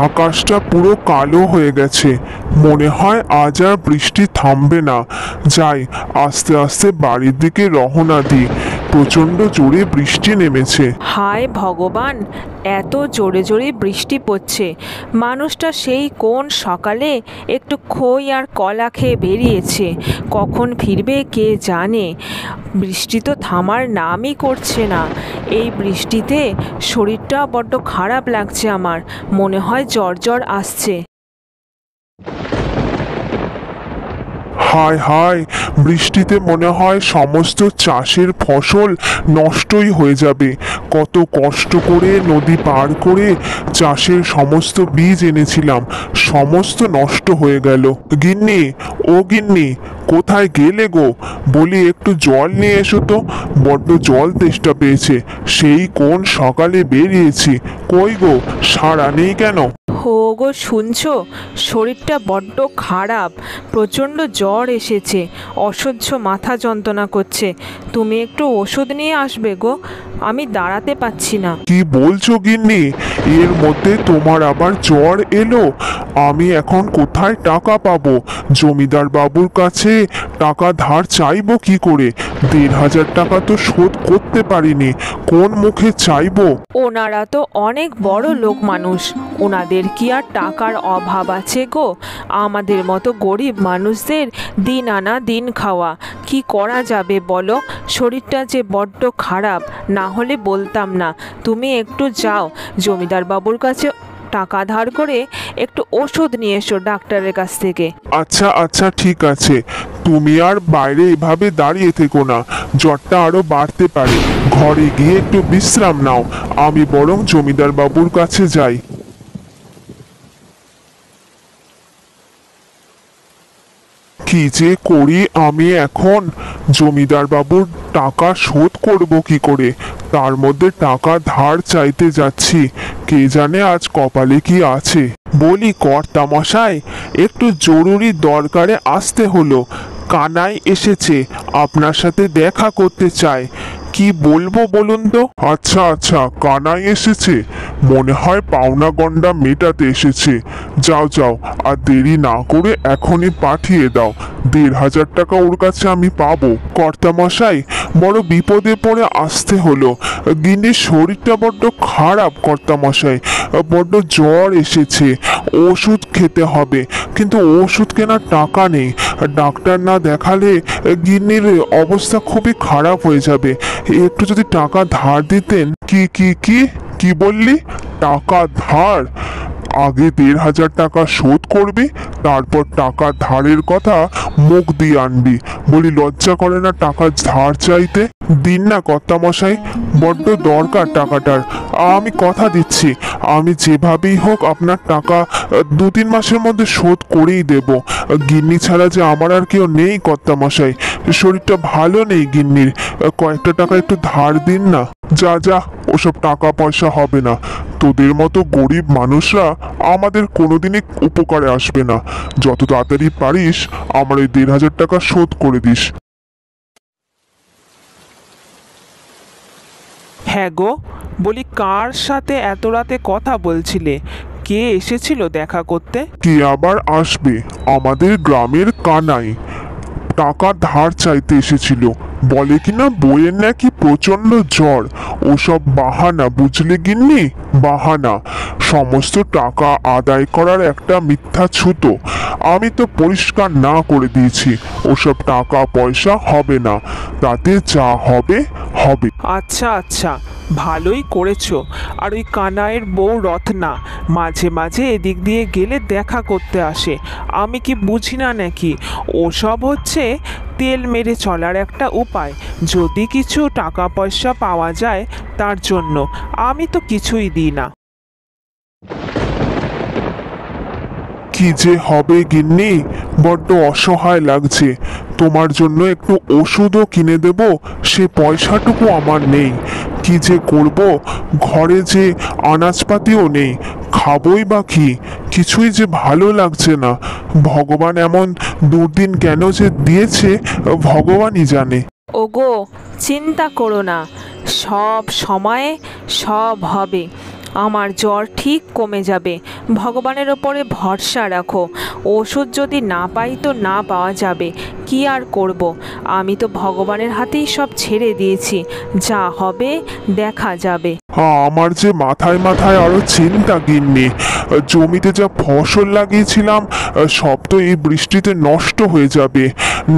আকাশটা পুরো কালো হয়ে গেছে, মনে হয় আজ আর বৃষ্টি থামবে না। যাই, আস্তে আস্তে বাড়ির দিকে রওনা দিই। প্রচণ্ড জোরে বৃষ্টি নেমেছে। হায় ভগবান, এত জোরে জোরে বৃষ্টি পড়ছে। মানুষটা সেই কোন সকালে একটু খই আর কলা খেয়ে বেরিয়েছে, কখন ফিরবে কে জানে। বৃষ্টি তো থামার নামই করছে না। এই বৃষ্টিতে শরীরটা বড্ড খারাপ লাগছে আমার, মনে হয় জ্বর জ্বর আসছে। হায় হায়, বৃষ্টিতে মনে হয় সমস্ত চাষের ফসল নষ্টই হয়ে যাবে। কত কষ্ট করে নদী পার করে চাষের সমস্ত বীজ এনেছিলাম, সমস্ত নষ্ট হয়ে গেল। গিন্নি, ও গিন্নি, কোথায় গেলে গো? বলি একটু জল নিয়ে এসো তো, বড্ড জল তেষ্টা পেয়েছে। সেই কোন সকালে বেরিয়েছি, কই গো, সাড়া নেই কেন? হো গো, শুনছো? শরীরটা বড্ড খারাপ, প্রচণ্ড জ্বর এসেছে, অসহ্য মাথা যন্ত্রণা করছে। তুমি একটু ওষুধ নিয়ে আসবে গো, আমি দাঁড়াতে পারছি না। কি বলছো গিন্নি? এর মধ্যে তোমার আবার জ্বর এলো? আমি এখন কোথায় টাকা পাবো? জমিদার বাবুর কাছে টাকা ধার চাইবো কি করে? ১,৫০০ টাকা তো শোধ করতে পারিনি, কোন মুখে চাইবো? ওনারা তো অনেক বড় লোক মানুষ, ওনাদের কি আর টাকার অভাব আছে গো? আমাদের মতো গরিব মানুষদের দিন আনা দিন খাওয়া, কি করা যাবে বলো? শরীরটা যে বড্ড খারাপ, না হলে বলতাম না। তুমি একটু যাও জমিদার বাবুর কাছে টাকা ধার করে একটু ওষুধ নিয়ে এসো ডাক্তারের কাছ থেকে। আচ্ছা আচ্ছা, ঠিক আছে। তুমি আর বাইরে এভাবে দাঁড়িয়ে থেকো না, জ্বরটা আরো বাড়তে পারে। ঘরে গিয়ে একটু বিশ্রাম নাও, আমি বরং জমিদার বাবুর কাছে যাই। কি যে করি আমি এখন? জমিদার বাবুর টাকা শোধ করব কি করে? তার মধ্যে টাকা ধার চাইতে যাচ্ছি, কে জানে আজ কপালে কি আছে। বলি কর্তামশাই, একটু জরুরি দরকারে আসতে হলো। কানাই এসেছে, আপনার সাথে দেখা করতে চায়। কি বলবো বলুন তো? আচ্ছা আচ্ছা, কানাই এসেছে, মনে হয় পাওনা গন্ডা মেটাতে এসেছে। যাও যাও, আর দেরি না করে এখনই পাঠিয়ে দাও। ১,৫০০ টাকা ওর কাছে আমি পাবো। কর্তামশাই, বড় বিপদে পড়ে আসতে হলো। গিন্নির শরীরটা বড্ড খারাপ কর্তামশাই, বড্ড জ্বর এসেছে, ওষুধ খেতে হবে, কিন্তু ওষুধ কেনার টাকা নেই। ডাক্তার না দেখালে গিন্নির অবস্থা খুবই খারাপ হয়ে যাবে। একটু যদি টাকা ধার দিতেন। কি কি কি কি বললি? টাকা ধার? আগে ১,৫০০ টাকা শোধ করবি, তারপর টাকা ধারের কথা মুখ দিয়ে আনবি। বলি লজ্জা করে না টাকা ধার চাইতে? দিন না কর্তামশাই, বড্ড দরকার টাকাটার। আমি কথা দিচ্ছি, আমি যেভাবেই হোক আপনার টাকা ২-৩ মাসের মধ্যে শোধ করেই দেব। গিন্নি ছাড়া যে আমার আর কেউ নেই কর্তামশাই, শরীরটা ভালো নেই গিন্নির। কয়েকটা টাকা একটু ধার দিন না। যা যা, ওসব টাকা পয়সা হবে না। তোদের মতো গরিব মানুষরা আমাদের কোনোদিনই উপকারে আসবে না। যত তাড়াতাড়ি পারিস আমার এই ১,৫০০ টাকা শোধ করে দিস। হ্যাঁ গো, বলি কার সাথে এত রাতে কথা বলছিলে? কে এসেছিল দেখা করতে? কে আবার আসবে? আমাদের গ্রামের কানাই টাকা ধার চাইতে এসেছিল। বলে কিনা বইয়ের নাকি প্রচন্ড জ্বর। ওসব বাহানা, বুঝলে গিন্নি, বাহানা। সমস্ত টাকা আদায় করার একটা মিথ্যা ছুতো। আমি তো পরিষ্কার না করে দিয়েছি, ওসব টাকা পয়সা হবে না, তাতে যা হবে হবে। আচ্ছা আচ্ছা, ভালোই করেছো। আর ওই কানাইয়ের বউ রত্না মাঝে মাঝে এদিক দিয়ে গেলে দেখা করতে আসে, আমি কি বুঝি না নাকি? ওসব হচ্ছে তেল মেরে চলার একটা উপায়, যদি কিছু টাকা পয়সা পাওয়া যায় তার জন্য। আমি তো কিছুই দিই না। কি যে হবে গিন্নি, বড্ড অসহায় লাগছে। তোমার জন্য একটু ওষুধও কিনে দেব, সে পয়সাটুকু আমার নেই। কি যে করব, ঘরে যে আনাজপাতিও নেই, খাবই বা কি? কিছুই যে ভালো লাগছে না। ভগবান এমন দুর্দিন কেন যে দিয়েছে ভগবানই জানে। ওগো, চিন্তা করো না, সব সময়ে সব হবে। আমার জ্বর ঠিক কমে যাবে, ভগবানের ওপরে ভরসা রাখো। ওষুধ যদি না পাই তো না পাওয়া যাবে, কি আর করব। আমি তো ভগবানের হাতেই সব ছেড়ে দিয়েছি, যা হবে দেখা যাবে। আমার যে মাথায় মাথায় আরো চিন্তা গিন্নি, জমিতে যা ফসল লাগিয়েছিলাম সব তো এই বৃষ্টিতে নষ্ট হয়ে যাবে।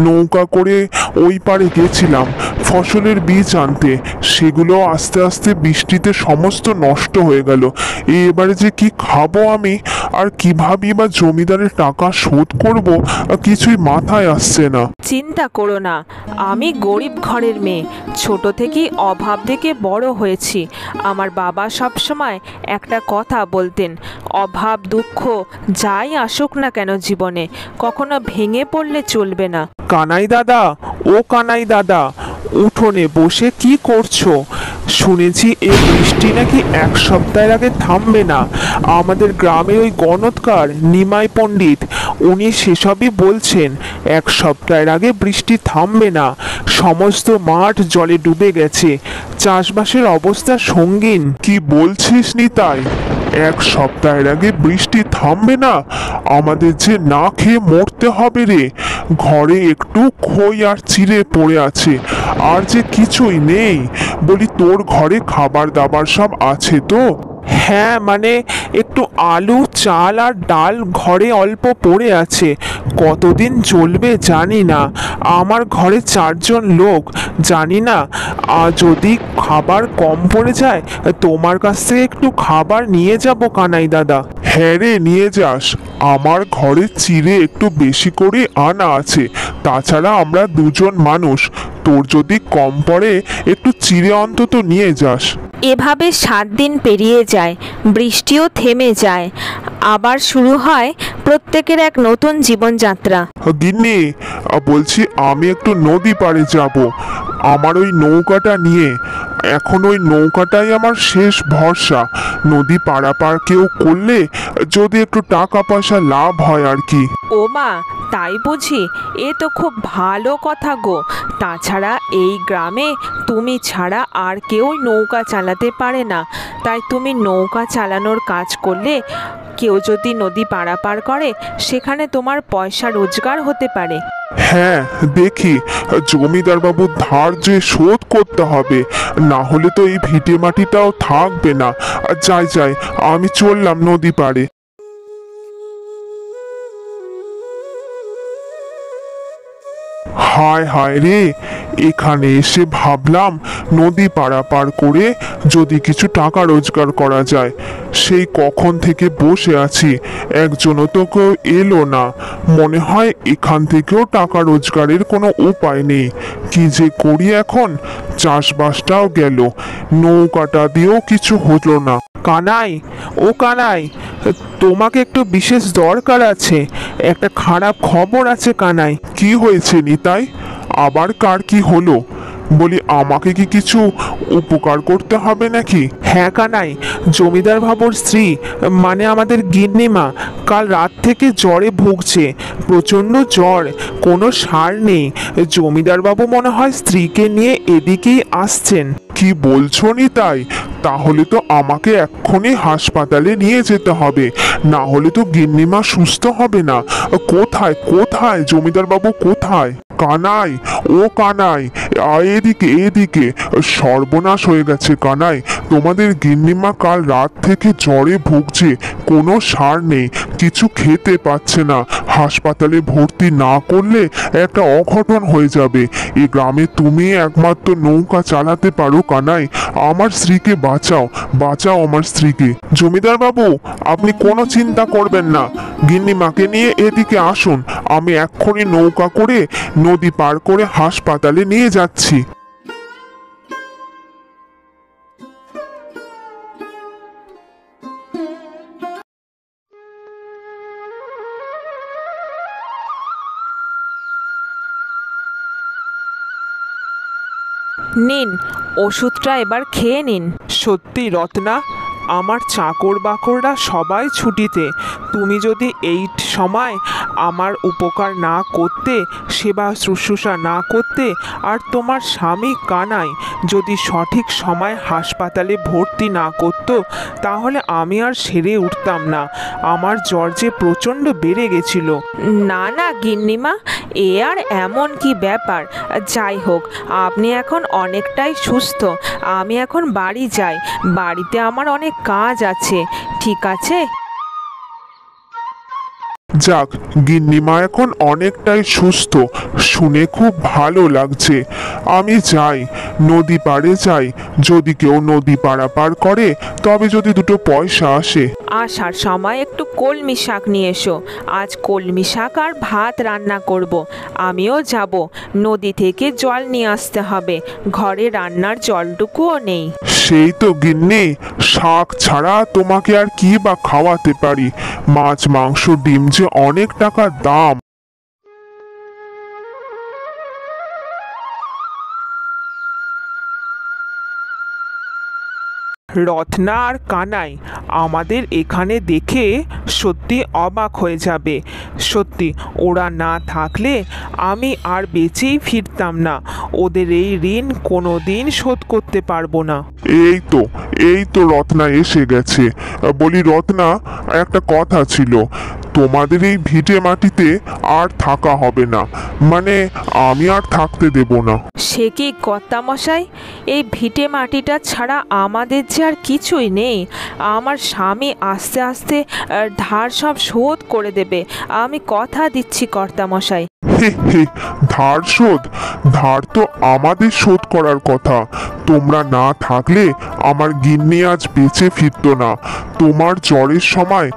নৌকা করে ওই পারে গেছিলাম ফসলের বীজ আনতে, সেগুলো আস্তে আস্তে বৃষ্টিতে সমস্ত নষ্ট হয়ে গেল। এবারে যে কি খাবো আমি, আর কিভাবে বা জমিদারের টাকা শোধ করব, কিছুই মাথায় আসছে না। চিন্তা করো না, আমি গরিব ঘরের মেয়ে, ছোট থেকেই অভাব থেকে বড় হয়েছি। আমার বাবা সব সময় একটা কথা বলতেন, অভাব দুঃখ যাই আসুক না কেন জীবনে, কখনো ভেঙে পড়লে চলবে না। কানাই দাদা, ও কানাই দাদা, উঠোনে বসে কি করছো? শুনেছি এই বৃষ্টি নাকি এক সপ্তাহের আগে থামবে না। আমাদের গ্রামে ওই গণৎকার নিমাই পণ্ডিত, উনি সেসবই বলছেন, এক সপ্তাহের আগে বৃষ্টি থামবে না। সমস্ত মাঠ জলে ডুবে গেছে, চাষবাসের অবস্থা সঙ্গীন। কি বলছিস নিতাই? এক সপ্তাহের আগে বৃষ্টি থামবে না? আমাদের যে না খেয়ে মরতে হবে রে। ঘরে একটু খই আর চিড়ে পড়ে আছে, আর যে কিছুই নেই। বলি, তোর ঘরে খাবার দাবার সব আছে তো? হ্যাঁ, মানে একটু আলু চাল আর ডাল ঘরে অল্প পড়ে আছে, কতদিন চলবে জানি না। আমার ঘরে 4 জন লোক, জানি না যদি খাবার কম পড়ে যায় তোমার কাছ থেকে একটু খাবার নিয়ে যাব কানাই দাদা। হ্যাঁ রে, নিয়ে যাস। আমার ঘরে চিড়ে একটু বেশি করে আনা আছে, তাছাড়া আমরা 2 জন মানুষ। তোর যদি কম পড়ে একটু চিড়ে অন্তত নিয়ে যাস। এভাবে 7 দিন পেরিয়ে যায়, বৃষ্টিও থেমে যায়, আবার শুরু হয় প্রত্যেকের এক নতুন জীবনযাত্রা। গিন্নি, বলছি আমি একটু নদী পাড়ে যাব আমার ওই নৌকাটা নিয়ে। এখন ওই নৌকাটাই আমার শেষ ভরসা। নদী পারাপার কেউ করলে যদি একটু টাকা পয়সা লাভ হয় আর কি। ও মা, তাই বুঝি? এ তো খুব ভালো কথা গো। তাছাড়া এই গ্রামে তুমি ছাড়া আর কেউ নৌকা চালাতে পারে না, তাই তুমি নৌকা চালানোর কাজ করলে কেউ যদি নদী পারাপার করে সেখানে তোমার পয়সা রোজগার হতে পারে। হ্যাঁ, দেখি জমিদার বাবুর ধার যে শোধ করতে হবে, না হলে তো এই ভিটে মাটিটাও থাকবে না। যাই যাই, আমি চললাম নদী পাড়ে। হায় হায় রে, এখানে এসে ভাবলাম নদী পারাপার করে যদি কিছু টাকা রোজগার করা যায়। সেই কখন থেকে বসে আছি, একজনও তো কেউ এলো না। মনে হয় এখান থেকেও টাকা রোজগারের কোনো উপায় নেই। কি যে করি এখন, চাষবাসটাও গেল, নৌকাটা দিয়েও কিছু হলো না। কানাই, ও কানাই, তোমাকে একটু বিশেষ দরকার আছে। একটা খারাপ খবর আছে কানাই। কি হয়েছে নিতাই? আবার কার কি হলো? বলি, আমাকে কি কিছু উপকার করতে হবে নাকি? হ্যাঁ কানাই, জমিদার বাবুর স্ত্রী, মানে আমাদের গিন্নিমা, কাল রাত থেকে জ্বরে ভুগছে, প্রচণ্ড জ্বর, কোনো সার নেই। জমিদার বাবু মনে হয় স্ত্রীকে নিয়ে এদিকেই আসছেন। কি বলছো নিতাই? তাহলে তো আমাকে এক্ষুনি হাসপাতালে নিয়ে যেতে হবে, না হলে তো গিন্নিমা সুস্থ হবে না। কোথায় কোথায় জমিদার বাবু কোথায়? কানাই, ও কানাই, এদিকে এদিকে। সর্বনাশ হয়ে গেছে কানাই, তোমাদের গিন্নিমা কাল রাত থেকে জ্বরে ভুগছে, কোনো সার নেই, কিছু খেতে পাচ্ছে না। হাসপাতালে ভর্তি না করলে একটা অঘটন হয়ে যাবে। এই গ্রামে তুমি একমাত্র নৌকা চালাতে পারো কানাই, আমার স্ত্রীকে বাঁচাও, বাঁচাও আমার স্ত্রীকে। জমিদার বাবু, আপনি কোনো চিন্তা করবেন না, গিন্নিমাকে নিয়ে এদিকে আসুন, আমি এক্ষুনি নৌকা করে নদী পার করে হাসপাতালে নিয়ে যাচ্ছি। নিন, ওষুধটা এবার খেয়ে নিন। সত্যি রত্না, আমার চাকর বাকররা সবাই ছুটিতে। তুমি যদি এই সময় আমার উপকার না করতে, সেবা শুশ্রূষা না করতে, আর তোমার স্বামী কানাই যদি সঠিক সময় হাসপাতালে ভর্তি না করতো, তাহলে আমি আর সেরে উঠতাম না। আমার জ্বর যে প্রচণ্ড বেড়ে গেছিল। না না গিন্নিমা, এ আর এমন কি ব্যাপার? যাই হোক, আপনি এখন অনেকটাই সুস্থ। আমি এখন বাড়ি যাই, বাড়িতে আমার অনেক কাজ আছে। ঠিক আছে? যাক, গিন্নিমা এখন অনেকটাই সুস্থ, শুনে খুব ভালো লাগছে। আমি যাই, নদী পাড়ে যাই। যদি কেউ নদী পারাপার করে, তবে যদি দুটো পয়সা আসে। আসার সময় একটু কলমি শাক নিয়ে এসো। আজ কলমি শাক আর ভাত রান্না করব। আমিও যাব, নদী থেকে জল নিয়ে আসতে হবে, ঘরে রান্নার জলটুকুও নেই। সেই তো গিন্নি, শাক ছাড়া তোমাকে আর কি বা খাওয়াতে পারি? মাছ, মাংস, ডিম যে অনেক টাকা দাম। রত্না আর কানাই আমাদের এখানে দেখে সত্যি অবাক হয়ে যাবে। সত্যি ওরা না থাকলে আমি আর বেঁচেই ফিরতাম না। ওদের এই ঋণ কোনো দিন শোধ করতে পারবো না। এই তো রত্না এসে গেছে। বলি রত্না, একটা কথা ছিল। তোমাদের এই ভিটে মাটিতে আর থাকা হবে না, মানে আমি আর থাকতে দেব না। সে কি কর্তামশাই, এই ভিটে মাটিটা ছাড়া আমাদের যে আর কিছুই নেই। আমার স্বামী আস্তে আস্তে ধার সব শোধ করে দেবে, আমি কথা দিচ্ছি কর্তামশাই। ধার শোধ? ধার তো আমাদের শোধ করার কথা। তোমরা না থাকলে আমার গিন্নি আজ বেঁচে ফিরতো না। তোমার জ্বরের সময়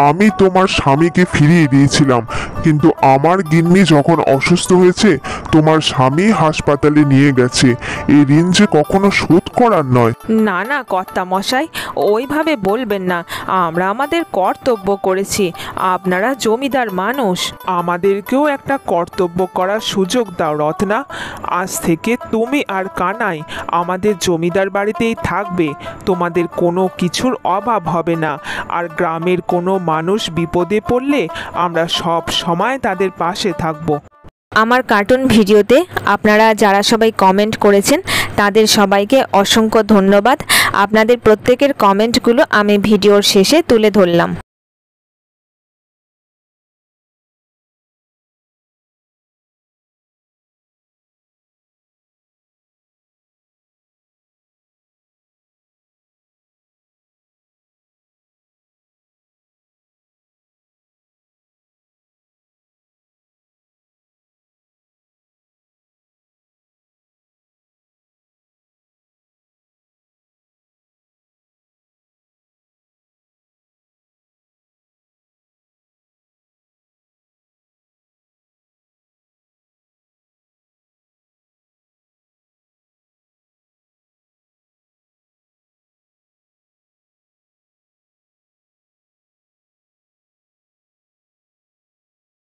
আমি তোমার স্বামীকে ফিরিয়ে দিয়েছিলাম, কিন্তু আমার গিন্নি যখন অসুস্থ হয়েছে, তোমার স্বামী হাসপাতালে নিয়ে গেছে। এই ঋণ যে কখনো শোধ করার নয়। না না কর্তামশাই, ওইভাবে বলবেন না। আমরা আমাদের কর্তব্য করেছি, আপনারা জমিদার মানুষ। আমাদেরকেও একটা কর্তব্য করার সুযোগ দাও রত্না। আজ থেকে তুমি আর কানাই আমাদের জমিদার বাড়িতেই থাকবে। তোমাদের কোনো কিছুর অভাব হবে না। আর গ্রামের কোনো মানুষ বিপদে পড়লে আমরা সব সময় তাদের পাশে থাকব। আমার কার্টুন ভিডিওতে আপনারা যারা সবাই কমেন্ট করেছেন, তাদের সবাইকে অসংখ্য ধন্যবাদ। আপনাদের প্রত্যেকের কমেন্টগুলো আমি ভিডিওর শেষে তুলে ধরলাম।